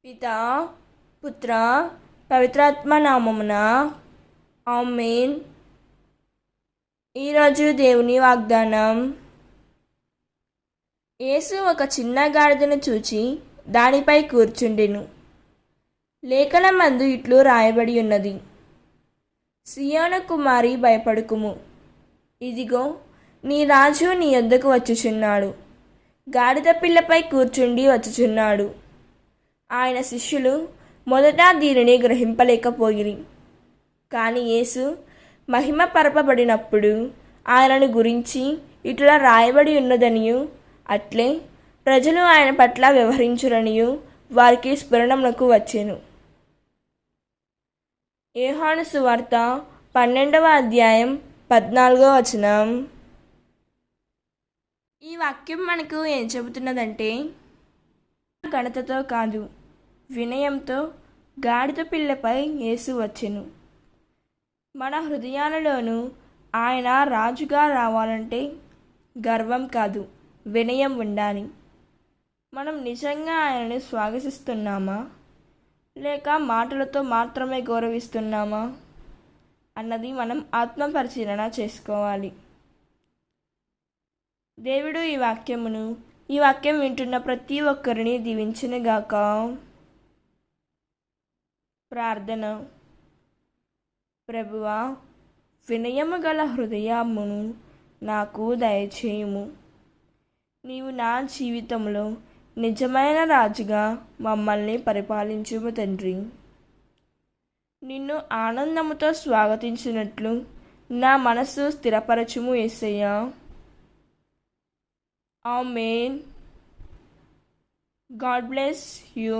పితా, పుత్ర, పవిత్రాత్మ నామమున ఆమేన్. ఈరోజు దేవుని వాగ్దానం. యేసు ఒక చిన్న గాడిదను చూచి దానిపై కూర్చుండెను. లేఖనమందు ఇట్లు రాయబడి ఉన్నది: సియోను కుమారి, భయపడుకుము, ఇదిగో నీ రాజు నీ యొద్దకు వచ్చుచున్నాడు, గాడిద పిల్లపై కూర్చుండి వచ్చుచున్నాడు. ఆయన శిష్యులు మొదట దీనిని గ్రహింపలేకపోయిరి. కానీ యేసు మహిమ పరపబడినప్పుడు ఆయనను గురించి ఇట్లా రాయబడి ఉన్నదనియు, అట్లే ప్రజలు ఆయన పట్ల వ్యవహరించురనియు వారికి స్ఫురణమునకు వచ్చెను. యోహాను సువార్త 12వ అధ్యాయం 14వ వచనం. ఈ వాక్యం మనకు ఏం చెబుతున్నదంటే, ఘనతతో కాదు, వినయంతో గాడిద పిల్లపై యేసు వచ్చెను. మన హృదయాలలోనూ ఆయన రాజుగా రావాలంటే గర్వం కాదు, వినయం ఉండాలి. మనం నిజంగా ఆయనను స్వాగతిస్తున్నామా, లేక మాటలతో మాత్రమే గౌరవిస్తున్నామా అన్నది మనం ఆత్మపరిశీలన చేసుకోవాలి. దేవుడు ఈ వాక్యం వింటున్న ప్రతి ఒక్కరిని దీవించునుగాక. ప్రార్థన. ప్రభువా, వినయము గల హృదయమును నాకు దయచేయుము. నీవు నా జీవితంలో నిజమైన రాజుగా మమ్మల్ని పరిపాలించుము తండ్రి. నిన్ను ఆనందముతో స్వాగతించినట్లు నా మనసు స్థిరపరచుము యేసయ్యా. ఆమేన్. God bless you.